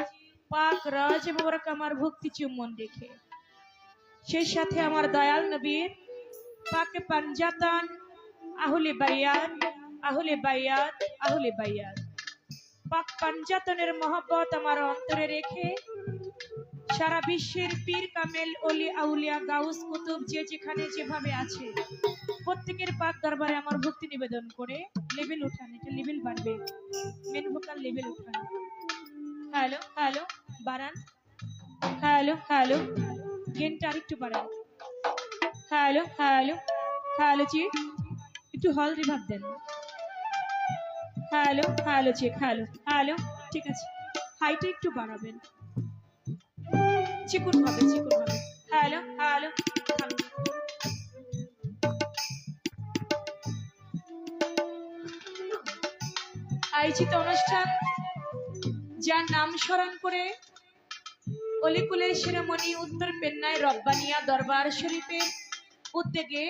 পাক রজ মোবারক আমার ভক্তি চুম্বন রেখে, সেই সাথে আমার দয়াল নবীর পাকে পাঞ্জাতান আহলে বায়াত আহলে বায়াত আহলে বায়াত পাক পাঞ্জাতনের মহব্বত আমার অন্তরে রেখে সারা বিশ্বের পীর কামেল ওলি আউলিয়া গাউস কুতুব যে যেখানে যেভাবে আছে প্রত্যেকের পাক দরবারে আমার ভক্তি নিবেদন করে লেভেল উঠান, এটা লেভেল বাড়বে, মেন ভোকাল লেভেল উঠান। হ্যালো হ্যালো বাড়ান, হ্যালো হ্যালো গেনটা আরেকটু বাড়ান। হ্যালো হ্যালো হ্যালো জি, একটু হল রিভাব দেন। Hello hello check, hello hello, ঠিক আছে, হাইটা একটু বাড়াবেন, চিকুন হবে চিকুন হবে। হ্যালো হ্যালো, আয়োজিত অনুষ্ঠান যার নাম স্মরণ করে অলিকুলের শিরোমণি উত্তর পেন্নায় রব্বানিয়া দরবার শরীফের উদ্যোগে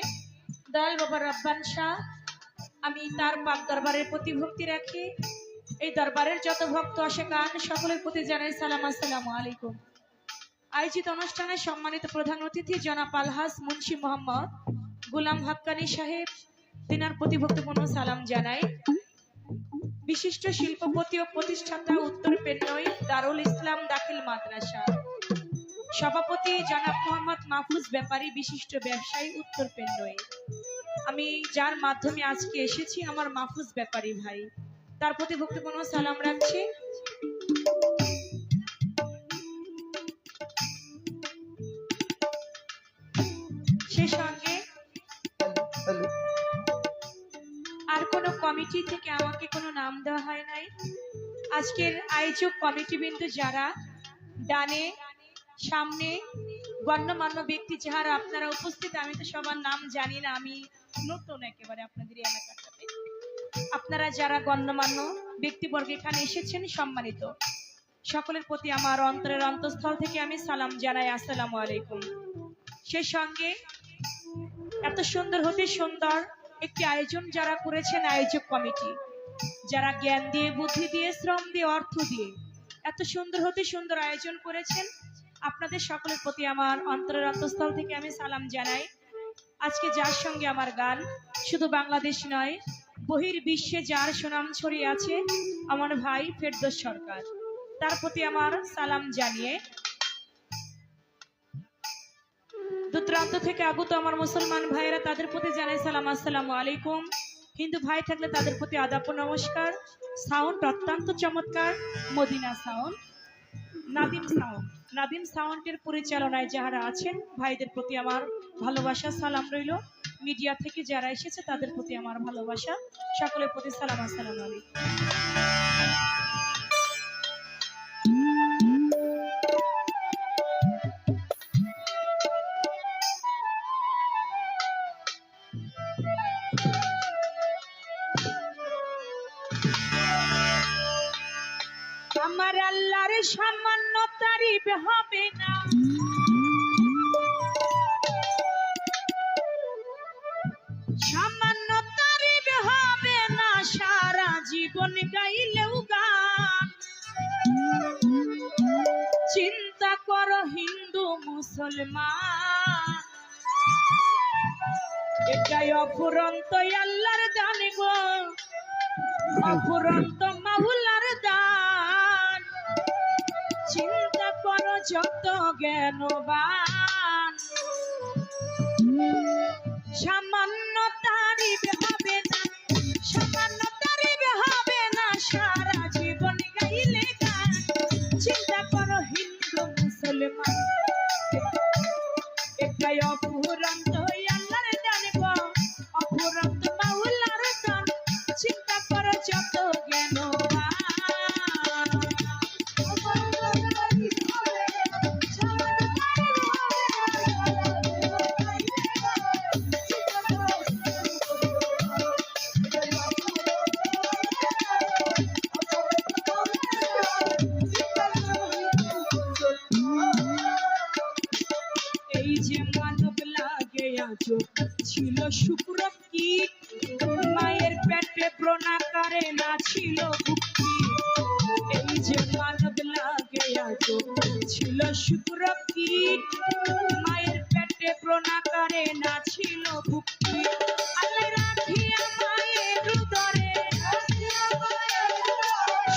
দয়াল বাবা রব্বান শাহ, আমি তার পাক দরবারের প্রতি ভক্তি রাখি। এই দরবারের যত ভক্ত আশেকান সকলের প্রতি জানাই সালাম, আসসালামু আলাইকুম। আয়োজিত অনুষ্ঠানে সম্মানিত প্রধান অতিথি জনাব আলহাজ মুন্সি মোহাম্মদ গোলাম হাক্কানি সাহেব, তিনার প্রতি ভক্তিপূর্ণ সালাম জানাই। বিশিষ্ট শিল্পপতি ও প্রতিষ্ঠাতা উত্তর পেন্নই দারুল ইসলাম দাখিল মাদ্রাসা সভাপতি জনাব মোহাম্মদ মাহফুজ ব্যাপারী, বিশিষ্ট ব্যবসায়ী উত্তর পেন্নই। আমি যার মাধ্যমে আজকে এসেছি আমার মাহফুজ ব্যাপারী ভাই, তার প্রতি ভক্তিপূর্ণ সালাম রাখছি। সে সঙ্গে আর কোনো কমিটি থেকে আমাকে কোনো নাম দেওয়া হয় নাই। আজকের আয়োজক কমিটিবৃন্দ যারা ডানে সামনে গণ্যমান্য ব্যক্তি যারা আপনারা উপস্থিত, আমি তো সবার নাম জানি না, আমি নতুন একেবারে আপনাদের এই এলাকাটাতে। আপনারা যারা গণ্যমান্য ব্যক্তিবর্গ এখানে এসেছেন সম্মানিত, সকলের প্রতি আমার অন্তরের অন্তঃস্থল থেকে আমি সালাম জানাই, আসসালামু আলাইকুম। সেই সঙ্গে এত সুন্দর হতে সুন্দর একটি আয়োজন যারা করেছেন আয়োজক কমিটি, যারা জ্ঞান দিয়ে, বুদ্ধি দিয়ে, শ্রম দিয়ে, অর্থ দিয়ে এত সুন্দর হতে সুন্দর আয়োজন করেছেন, আপনাদের সকলের প্রতি আমার অন্তরের অন্তঃস্থল থেকে আমি সালাম জানাই। আজকে যার সঙ্গে আমার গান শুধু বাংলাদেশ নয়, বহির্বিশ্বে যার সুনাম ছড়িয়ে আছে আমার ভাই ফেরদৌস সরকার, তার প্রতি আমার সালাম জানিয়ে দূরান্ত থেকে আগত আমার মুসলমান ভাইয়েরা তাদের প্রতি জানাই সালাম, আসসালামু আলাইকুম। হিন্দু ভাই থাকলে তাদের প্রতি আদাব ও নমস্কার। সাউন্ড অত্যন্ত চমৎকার, মদিনা সাউন্ড, নাদিম সাউন্ডের পরিচালনায় যারা আছেন ভাইদের প্রতি আমার ভালোবাসা সালাম রইল। মিডিয়া থেকে যারা এসেছে তাদের প্রতি আমার ভালোবাসা, সকলের প্রতি সালাম, আসসালামু আলাইকুম। আমার আল্লাহর সামান্য তারিফ হবে না, সামান্য তারিফ হবে না, সারা জীবন গাইলেও গান। চিন্তা করো হিন্দু মুসলমান, এটাই অফুরন্ত আল্লাহর দান গো, অফুরন্ত মাওলার দান। চিন্তা করো যত জ্ঞানবান, সামান্য তারিফ হবে না, সামান্য তারিফ হবে না, সারা জীবন গাইলে গান। চিন্তা করো হিন্দু মুসলমান, এটাই অফুরন্ত আল্লাহর দান গো, অফুরন্ত মাওলার দান। চিন্তা করো যত জ্ঞানবান। এই যে মানব লাগে আজো ছিল শুক্র কীট, মায়ের পেটে প্রণাকারে না ছিল ভুক্তি। এই যে মানব লাগে আজো ছিল শুক্র কীট, মায়ের পেটে প্রণাকারে না ছিল ভুক্তি। আল্লাহ রাখিয়া মায়ের উদরে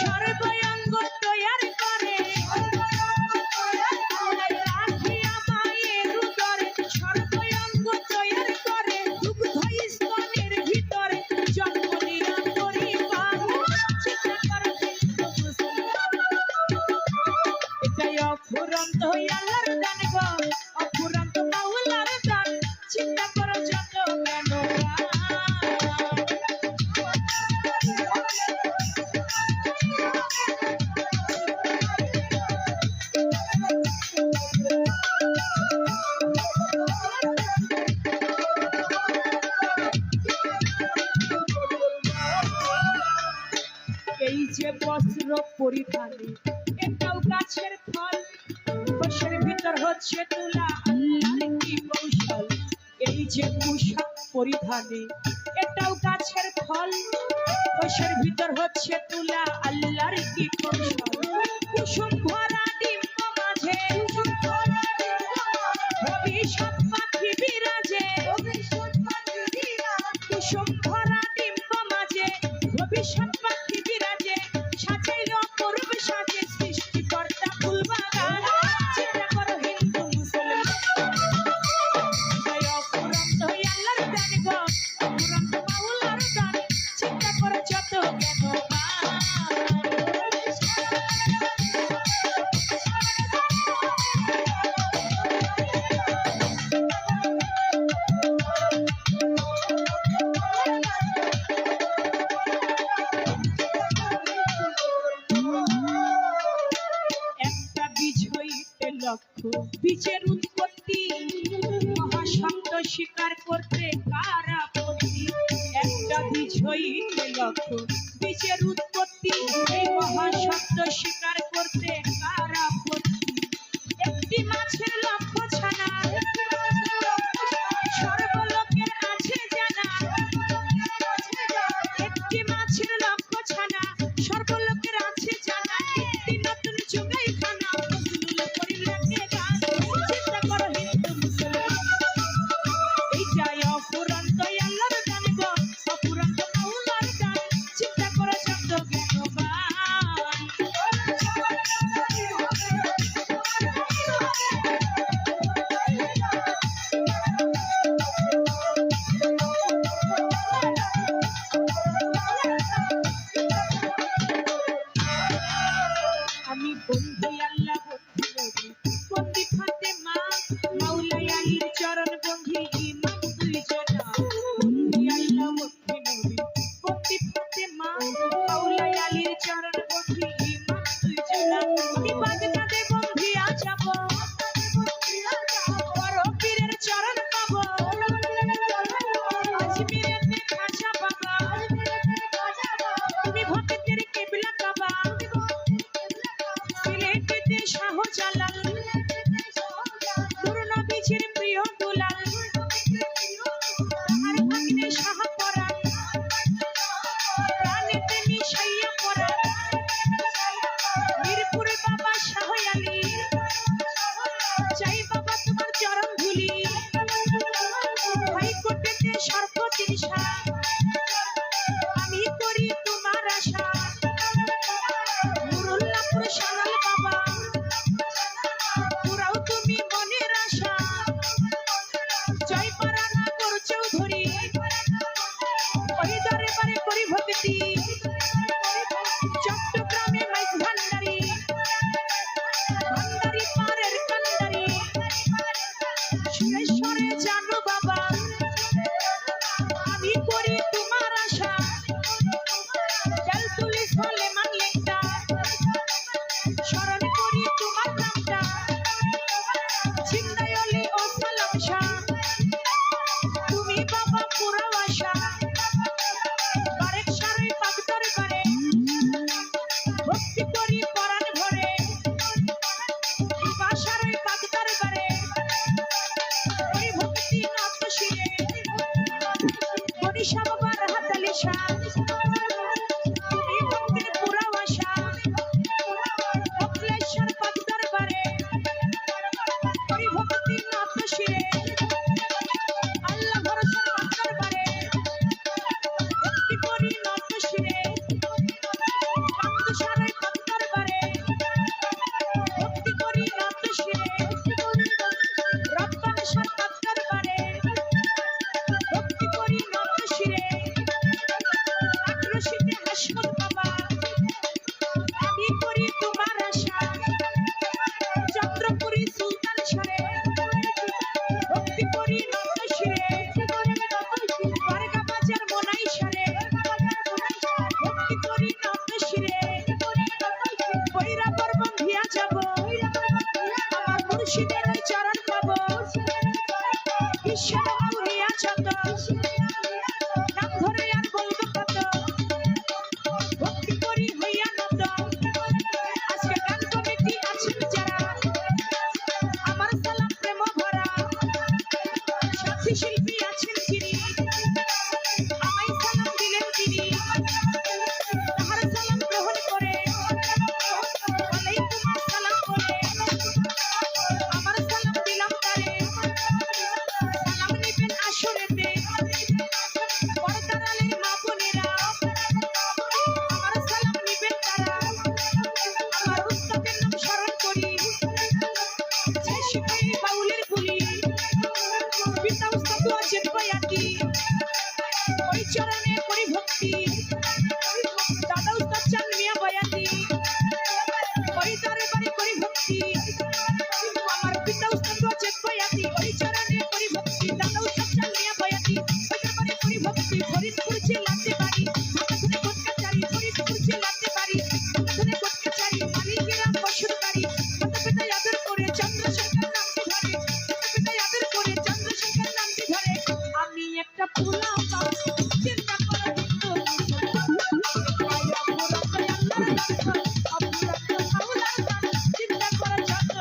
সর্বঙ্গ তৈয়ার করে, রাখিয়া মায়ের উদরে সর্বঙ্গ তৈয়ার করে, দুগ্ধ স্তনের ভিতরে জন্ম নিয়া পরিবার। চিন্তা করো হিন্দু মুসলমান, এটাই অফুরন্ত আল্লাহর দান গো, অফুরন্ত মাওলার দান। চিন্তা করো যত জ্ঞানবান। এই যে বস্ত্র পরিধানে এটাও গাছের ফল, কোষের ভিতর হচ্ছে তুলা আল্লাহর কি কৌশল। এই যে পোশাক পরিধানে এটাও গাছের ফল, কোষের ভিতর হচ্ছে তুলা আল্লাহর কি কৌশল। কুসুম ভরা ডিম্ব মাঝে ভবিষ্যৎ পাখি বিরাজে, কুসুম ভরা ডিম্ব মাঝে ভবিষ্যৎ পাখি বিরাজে, সাজাইল অপূর্ব সাজে সৃষ্টিকর্তা ফুল বাগান। চিন্তা করো হিন্দু মুসলমান, অফুরন্ত আল্লাহর দান গো, অফুরন্ত মাওলার দান। চিন্তা করো যত জ্ঞানবান। একটা বীজ হইতে লক্ষ বীজের উৎপত্তি, মহাশব্দ স্বীকার করতে কার আপত্তি। একটা বীজ হইতে লক্ষ্য বীজের উৎপত্তি এই মহাশব্দ স্বীকার করতে কার আপত্তি একটি মাছের লক্ষ্য ছানা সর্বলোকের আছে জানা একটি মাছের লক্ষ্য ছানা সর্বলোকের আছে জানা একটি নতুন যুগাই খানা ফজলুল করিম লাগে গান চিন্তা করো হিন্দু মুসলমান এইটাই অফুরন্ত আল্লাহর গান গো অফুরন্ত মাওলার গান চিন্তা করো শব্দ জ্ঞানবান চিন্তা করে যত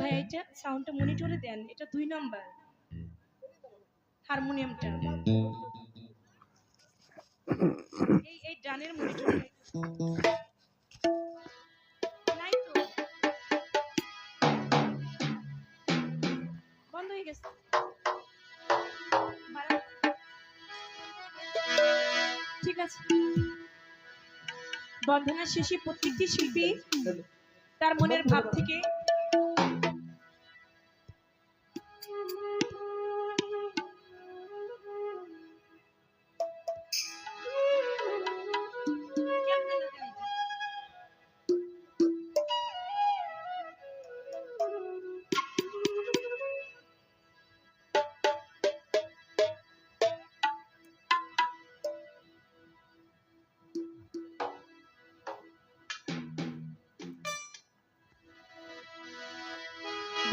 ভাই এটা সাউন্ডটা মনিটরে দেন, এটা 2 নাম্বার হারমোনিয়ামটা এই ডানের মনিটরে নাই তো, বন্ধ হয়ে গেছে। ঠিক আছে, বন্ধনা শেষে প্রত্যেকটি শিল্পী তার মনের ভাব থেকে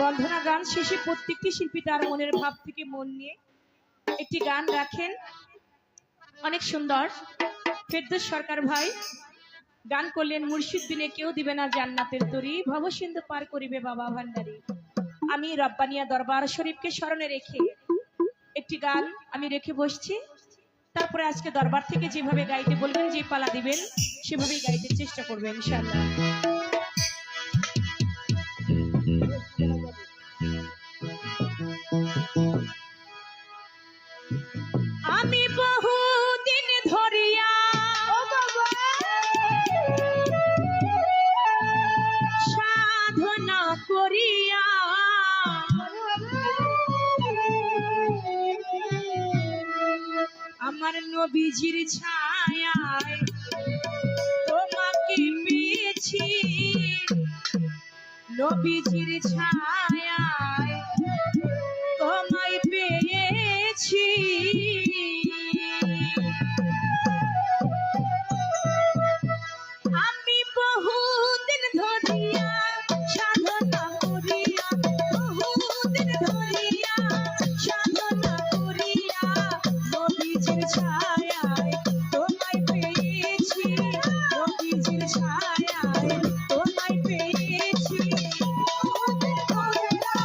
বন্ধনা গান শেষে প্রত্যেকটি শিল্পী তার মনের ভাব থেকে মন নিয়ে একটি গান রাখেন। অনেক সুন্দর ফেরদৌস সরকার ভাই গান করলেন, মুর্শিদ বিনে কেউ দিবে না জান্নাতের তরি, ভবসিন্ধু পার করিবে বাবা ভান্ডারী। আমি রব্বানিয়া দরবার শরীফকে স্মরণে রেখে একটি গান আমি রেখে বসছি। তারপরে আজকে দরবার থেকে যেভাবে গাইতে বলবেন, যে পালা দিবেন সেভাবেই গাইতে চেষ্টা করবেন ইনশাআল্লাহ। আমি বহুদিন ধরিয়া সাধনা করিয়া আমার নবীজির ছায়ায় তোমাকে পেয়েছি, নবীজির ছায়ায় তোমায় পেয়েছি। আমি বহুদিন ধরিয়া সাধনা করিয়া, বহুদিন ধরিয়া সাধনা করিয়া নবীজির ছায়ায় তোমায় পেয়েছি, নবীজির ছায়ায় তোমায় পেয়েছি। বহুদিন ধরিয়া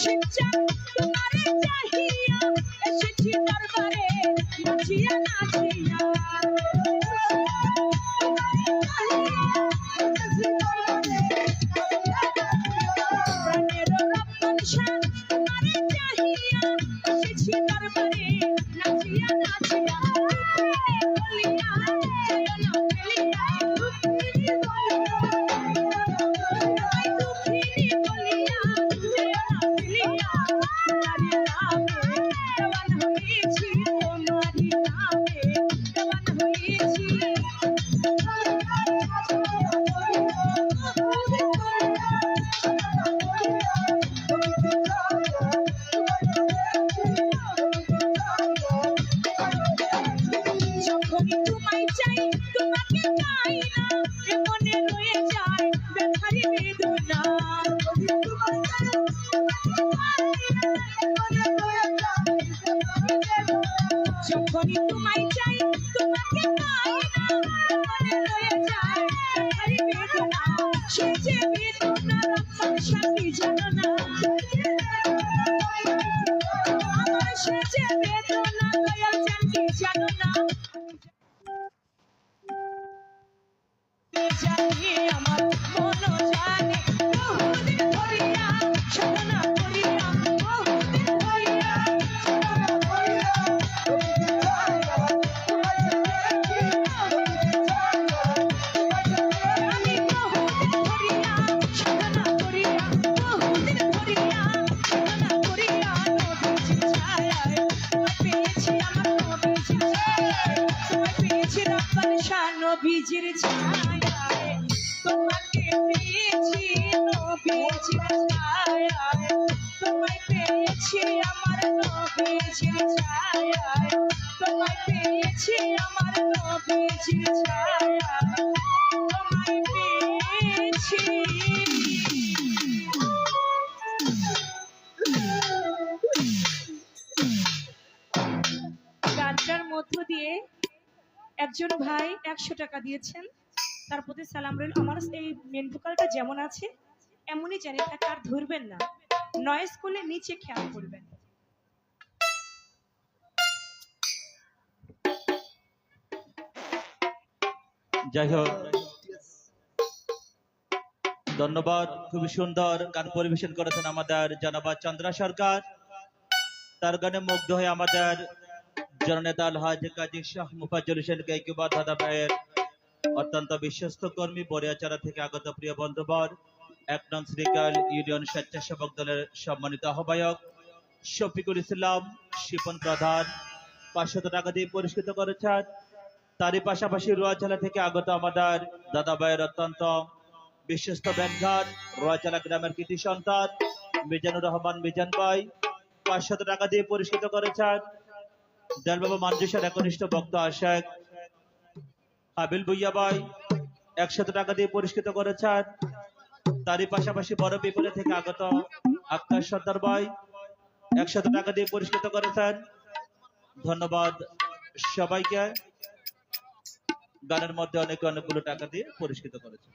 শিবচাঁদ তোমারে চাহিয়া এসেছি দরবারে নাচিয়া নাচিয়া প্রাণের রপ্তন শাহ তোমারে চাহিয়া এসেছি দরবারে নাচিয়া নাচিয়া বলিয়া জয় না বলিয়া দুঃখিনী বলিয়া জয় না বলিয়া তোমারি নামে দেওয়ান হয়েছি তোমারি নামে দেওয়ান হয়েছি যখনই তোমায় চাই তোমাকে পাই না এ মনে রয়ে যায় ব্যথারি বেদনা যখনই তোমায় চাই তোমাকে পাই না এ মনে রয়ে যায় ব্যথারি বেদনা সে যে বেদনা রক্ষণ সাথী জানো না আমার সে যে বেদনা দয়াল জানকি জানো না জানি আমার মন জানে বহুদিন ধরিয়া সাধনা করিয়া বহুদিন ধরিয়া আমি বহুদিন ধরিয়া সাধনা করিয়া বহুদিন ধরিয়া সাধনা করিয়া নবীজির ছায়ায় তোমায় পেয়েছি আমার নবীজির ছায়ায় তোমায় পেয়েছি রব্বানি শাহ নবীজির ছায়ায় তোমাকে পেয়েছি নবীজির ছায়ায় তোমায় পেয়েছি আমার নবীজির ছায়ায় তোমায় পেয়েছি আমার নবীজির ছায়ায় তোমায় পেয়েছি গানটার মধ্য দিয়ে একজন ভাই 100 টাকা দিয়েছেন, তার প্রতি সালাম রইল। আমার এই মেন ভোকালটা যেমন আছে এমনই জানি থাকে, আর ধরবেন না, নয়েজ করলে নিচে খেয়াল করবেন। যাই হোক, ধন্যবাদ। খুবই সুন্দর গান পরিবেশন করেছেন আমাদের জনাব চন্দ্রা সরকার। তার গানে মুগ্ধ হয়ে আমাদের জননেতা আলহাজ কাজী শাহ মুফাজ্জল হোসেন কাইকুবাদ দাদা ভাইয়ের অত্যন্ত বিশ্বস্ত কর্মী বরিয়াচারা থেকে আগত প্রিয় বন্ধুবর 1 নং শ্রীকাল ইউনিয়ন স্বেচ্ছাসেবক দলের সম্মানিত আহ্বায়ক শফিকুল ইসলাম শিপন প্রধান 500 টাকা দিয়ে পুরস্কৃত করেছেন। তারই পাশাপাশি রোয়াচালা থেকে আগত আমাদের দাদা ভাইয়ের অত্যন্ত বিশ্বস্ত ব্যানঘাট রোয়াচালা গ্রামের কৃতি সন্তান মিজানুর রহমান মিজান ভাই 500 টাকা দিয়ে পুরস্কৃত করেছেন। দেলবাবা মানজুসার একনিষ্ঠ ভক্ত আশেক হাবিল ভুইয়া ভাই 100 টাকা দিয়ে পুরস্কৃত করেছেন। তারই পাশাপাশি বড় বিপলে থেকে আগত আকাশ সর্দার ভাই 100 টাকা দিয়ে পুরস্কৃত করেছেন। ধন্যবাদ সবাইকে। গানের মধ্যে অনেকগুলো টাকা দিয়ে পুরস্কৃত করেছেন।